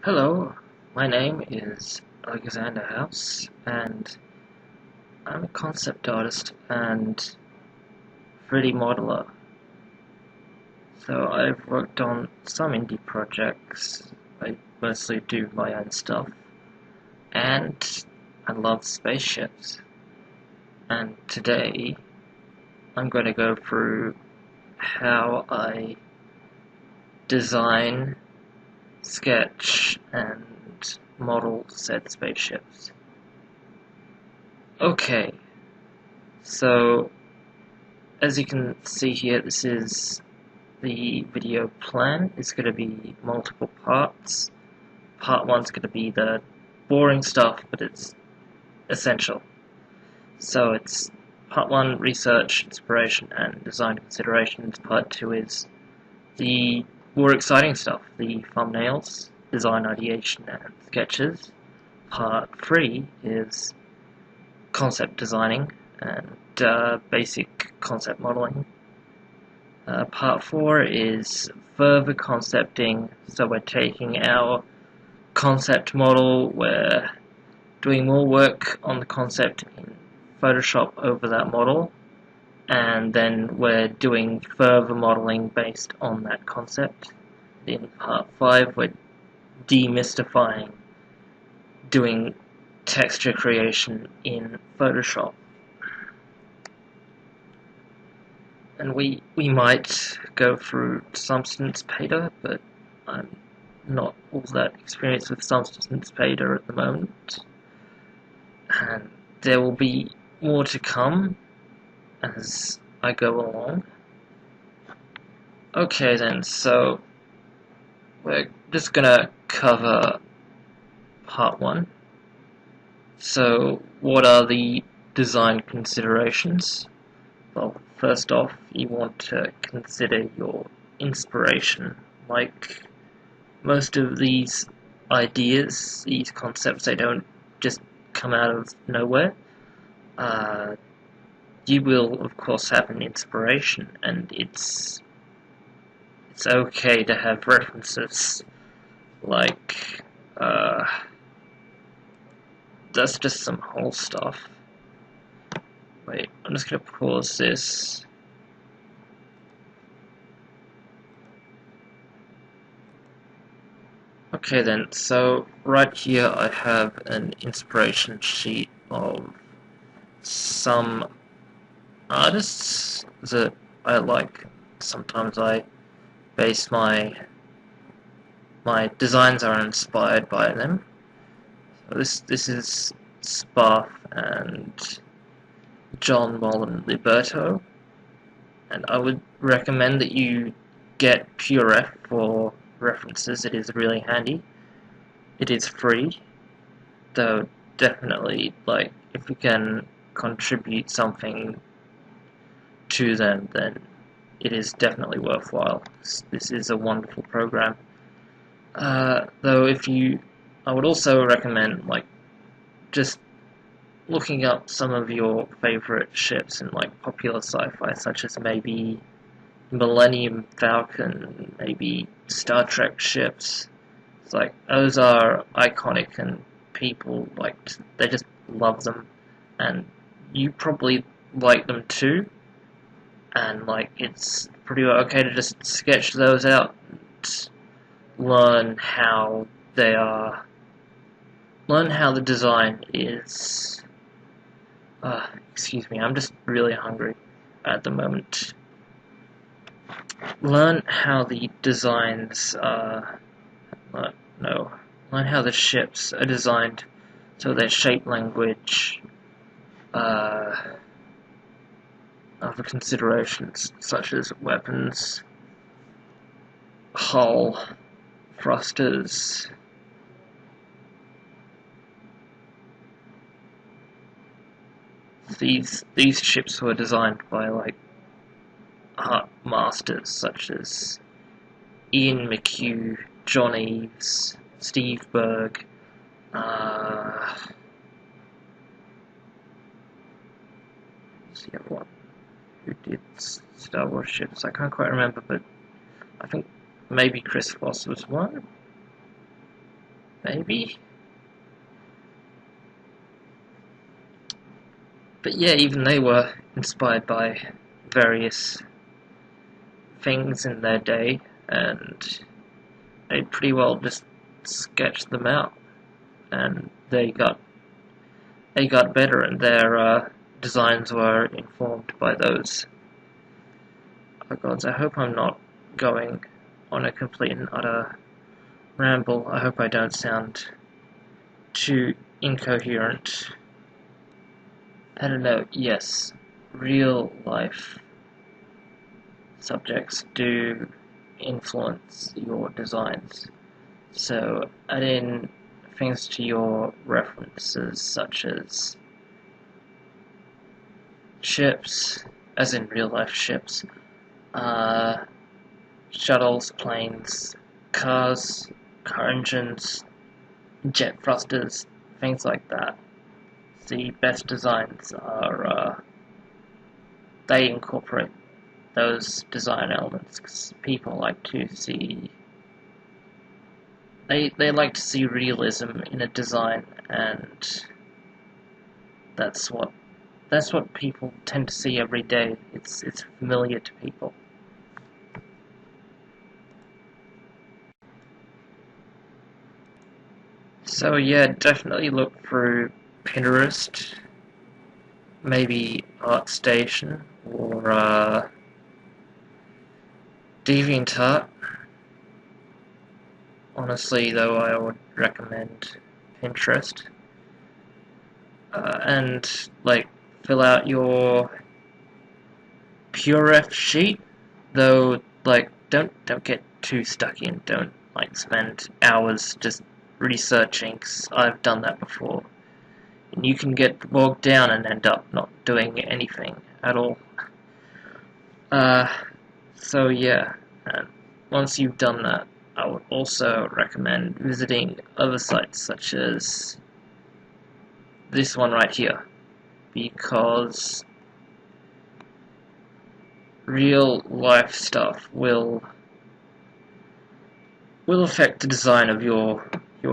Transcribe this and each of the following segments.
Hello, my name is Alexander House, and I'm a concept artist and 3D modeler. So I've worked on some indie projects. I mostly do my own stuff, and I love spaceships. And today I'm going to go through how I design, sketch, and model said spaceships. Okay, so as you can see here, this is the video plan. It's going to be multiple parts. Part one's going to be the boring stuff, but it's essential. So it's part one, research, inspiration, and design considerations. Part two is the more exciting stuff, the thumbnails, design ideation, and sketches. Part three is concept designing and basic concept modeling. Part 4 is further concepting, so we're taking our concept model, we're doing more work on the concept in Photoshop over that model, and then we're doing further modeling based on that concept. In Part 5 we're demystifying doing texture creation in Photoshop. And we might go through substance painter, but I'm not all that experienced with substance painter at the moment. And there will be more to come as I go along. Okay then, so we're just gonna cover part one. So what are the design considerations? Well, first off, you want to consider your inspiration. Like most of these ideas, these concepts, they don't just come out of nowhere. You will, of course, have an inspiration, and it's okay to have references. Like, that's just some whole stuff. Wait, I'm just gonna pause this. Okay then, so right here I have an inspiration sheet of some artists that I like. Sometimes I base my designs are inspired by them. So this is Sparth and John Mullen Liberto, and I would recommend that you get PureF for references. It is really handy. It is free, though definitely, like, if you can contribute something to them, then it is definitely worthwhile. This is a wonderful program. Though I would also recommend, like, just looking up some of your favorite ships in, like, popular sci-fi, such as maybe Millennium Falcon, maybe Star Trek ships. It's like, those are iconic and people, like, they just love them, and you probably like them too, and, like, it's pretty okay to just sketch those out and learn how they are, learn how the design is. Excuse me, I'm just really hungry at the moment. Learn how the designs are. No. Learn how the ships are designed, so their shape language, other considerations such as weapons, hull, thrusters. These ships were designed by, like, art masters such as Ian McHugh, John Eves, Steve Berg, what's the other one who did Star Wars ships? I can't quite remember, but I think maybe Chris Voss was one. maybe? But yeah, even they were inspired by various things in their day, and they pretty well just sketched them out, and they got better, and their designs were informed by those. Oh gods, I hope I'm not going on a complete and utter ramble. I hope I don't sound too incoherent. I don't know, yes, real life subjects do influence your designs. So add in things to your references such as ships, as in real life ships, shuttles, planes, cars, car engines, jet thrusters, things like that. The best designs are, they incorporate those design elements because people like to see they like to see realism in a design, and that's what people tend to see every day. It's familiar to people. So yeah, definitely look through Pinterest, maybe ArtStation or DeviantArt. Honestly, though, I would recommend Pinterest. And like fill out your puref sheet, though like don't get too stuck in. Don't like spend hours just researching, 'cause I've done that before. And you can get bogged down and end up not doing anything at all. Uh, so yeah, and once you've done that, I would also recommend visiting other sites such as this one right here, because real life stuff will affect the design of your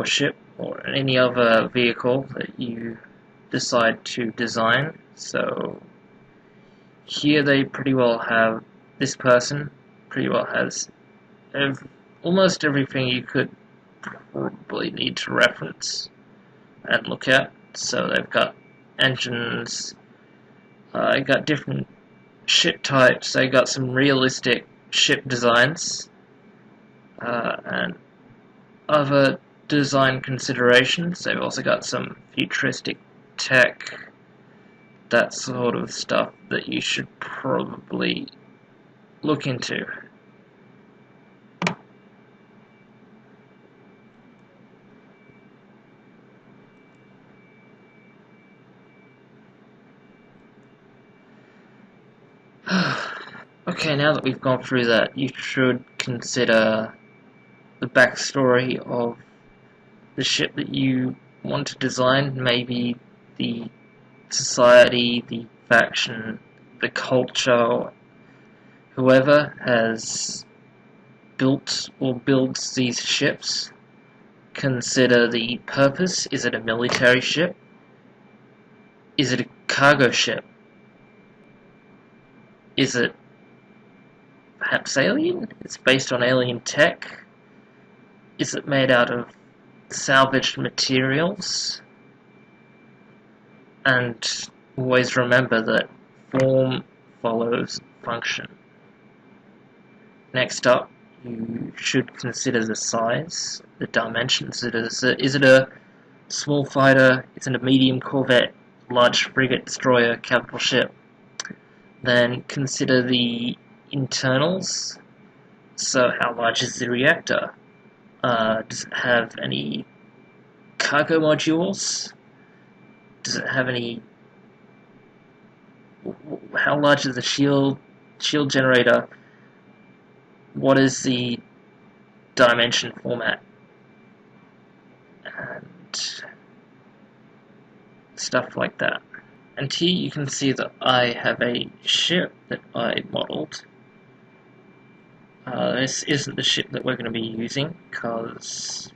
ship or any other vehicle that you decide to design. So here they pretty well have, this person pretty well has almost everything you could probably need to reference and look at. So they've got engines, they got different ship types, they got some realistic ship designs, and other design considerations. They've also got some futuristic tech, that sort of stuff that you should probably look into. Okay, now that we've gone through that, you should consider the backstory of the ship that you want to design, maybe the society, the faction, the culture, whoever has built or builds these ships. Consider the purpose. Is it a military ship? Is it a cargo ship? Is it perhaps alien? It's based on alien tech? Is it made out of salvaged materials? And always remember that form follows function. Next up, you should consider the size, the dimensions. Is it a small fighter? Is it a medium corvette, large frigate, destroyer, capital ship? Then consider the internals. So how large is the reactor? Does it have any cargo modules? Does it have any... How large is the shield generator? What is the dimension format? And stuff like that. And here you can see that I have a ship that I modeled. This isn't the ship that we're going to be using, because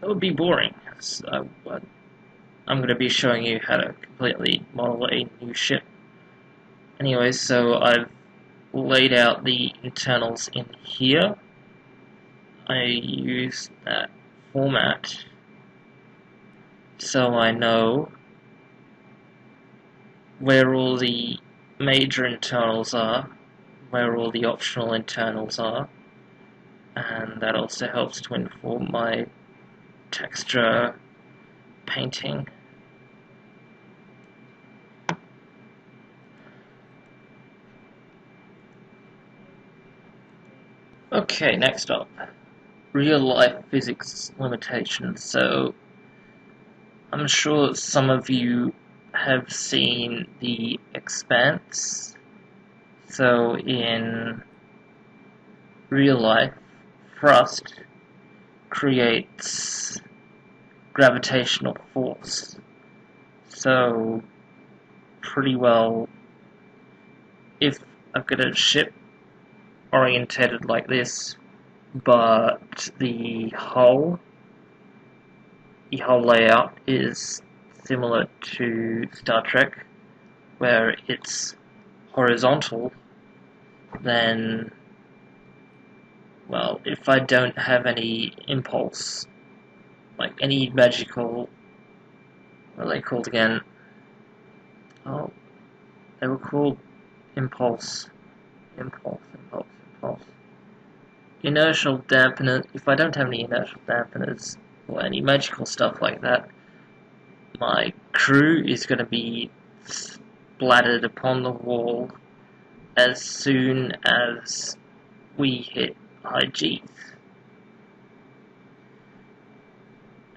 that would be boring. So, I'm going to be showing you how to completely model a new ship. Anyway, so I've laid out the internals in here. I use that format so I know where all the major internals are, where all the optional internals are, and that also helps to inform my texture painting. Okay, next up, real-life physics limitations. So, I'm sure some of you have seen The Expanse. So, in real life, thrust creates gravitational force. So, pretty well, if I've got a ship orientated like this, but the hull layout is similar to Star Trek, where it's horizontal, then, well, if I don't have any impulse, like any magical, what are they called again? Oh, they were called impulse. Inertial dampeners. If I don't have any inertial dampeners or any magical stuff like that, my crew is going to be splattered upon the wall as soon as we hit high G's.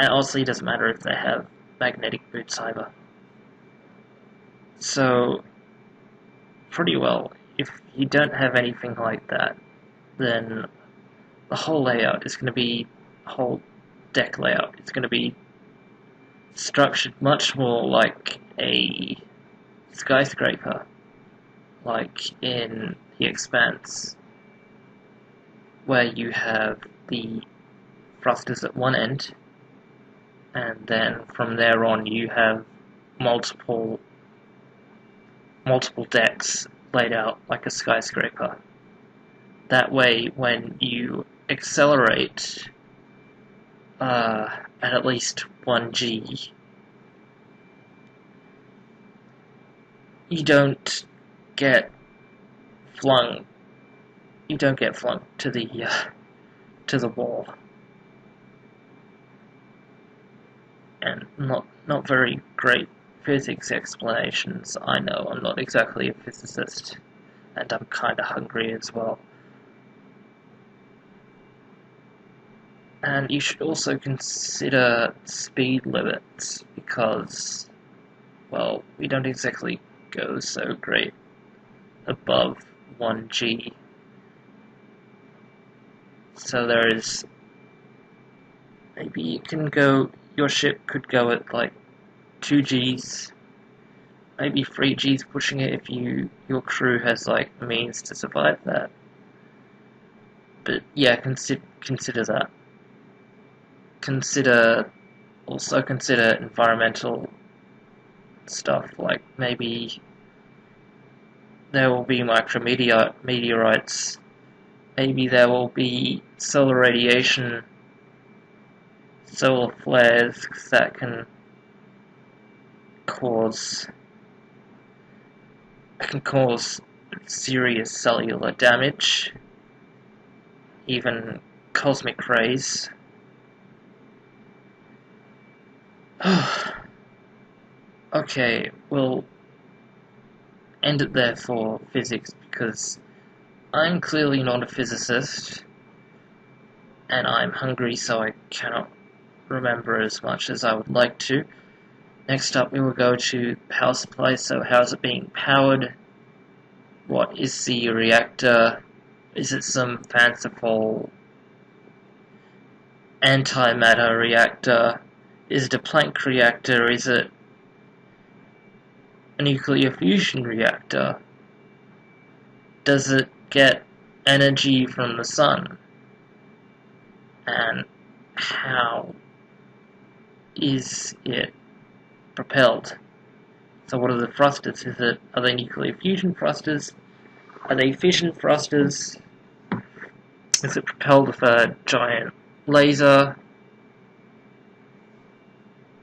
And honestly, it doesn't matter if they have magnetic boots either. So, pretty well, if you don't have anything like that, then the whole layout is going to be, whole deck layout, it's going to be structured much more like a skyscraper, like in The Expanse, where you have the thrusters at one end, and then from there on you have multiple decks laid out like a skyscraper. That way, when you accelerate at least 1G, you don't get flung to the wall. And not very great physics explanations. I know, I'm not exactly a physicist, and I'm kinda hungry as well. And you should also consider speed limits, because, well, we don't exactly go so great above 1G. So there is, maybe you can go, your ship could go at like 2Gs, maybe 3Gs pushing it if your crew has like means to survive that. But yeah, consider that. Also consider environmental stuff, like maybe there will be meteorites, maybe there will be solar radiation, solar flares that can cause serious cellular damage, even cosmic rays. Okay, we'll end it there for physics, because I'm clearly not a physicist, and I'm hungry, so I cannot remember as much as I would like to. Next up, we will go to power supply. So how is it being powered? What is the reactor? Is it some fanciful antimatter reactor? Is it a Planck reactor? Is it a nuclear fusion reactor? Does it get energy from the sun? And how is it propelled? So what are the thrusters? Are they nuclear fusion thrusters? Are they fission thrusters? Is it propelled with a giant laser?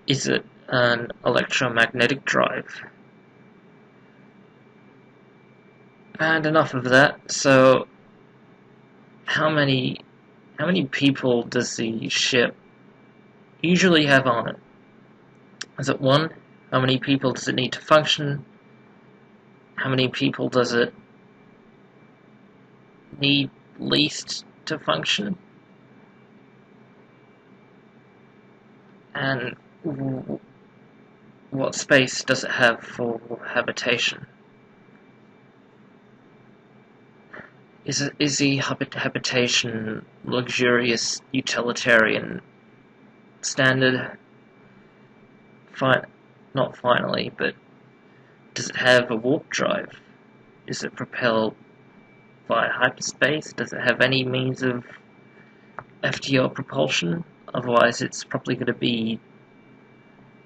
Is it an electromagnetic drive? And enough of that. So how many people does the ship usually have on it? Is it one? How many people does it need to function? How many people does it need least to function? And what space does it have for habitation? Is the habitation luxurious, utilitarian, standard? Not finally, but does it have a warp drive? Is it propelled via hyperspace? Does it have any means of FTL propulsion? Otherwise, it's probably going to be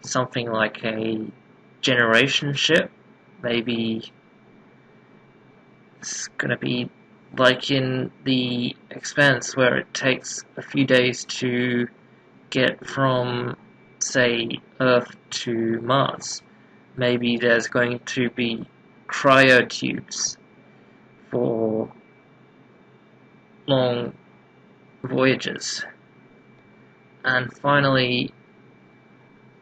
something like a generation ship. Maybe it's going to be like in The Expanse, where it takes a few days to get from, say, Earth to Mars. Maybe there's going to be cryotubes for long voyages. And finally,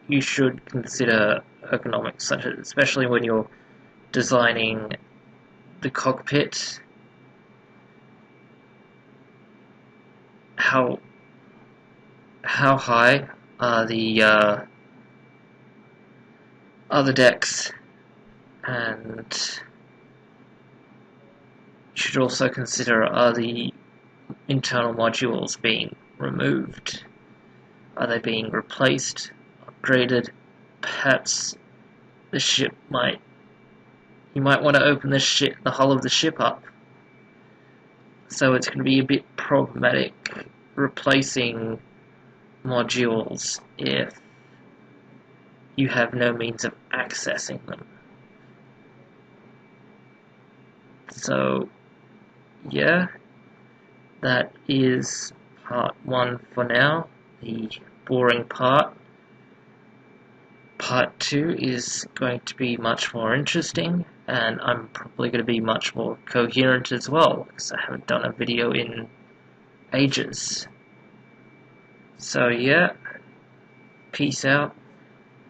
you should consider ergonomics, such as, especially when you're designing the cockpit. How high are the decks? And you should also consider, are the internal modules being removed? Are they being replaced, upgraded? Perhaps the ship you might want to open the hull of the ship up. So it's going to be a bit problematic replacing modules if you have no means of accessing them. So yeah, that is part 1 for now, the boring part. Part 2 is going to be much more interesting, and I'm probably going to be much more coherent as well, because I haven't done a video in ages. So yeah, peace out,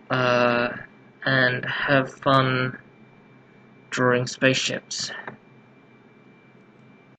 and have fun drawing spaceships.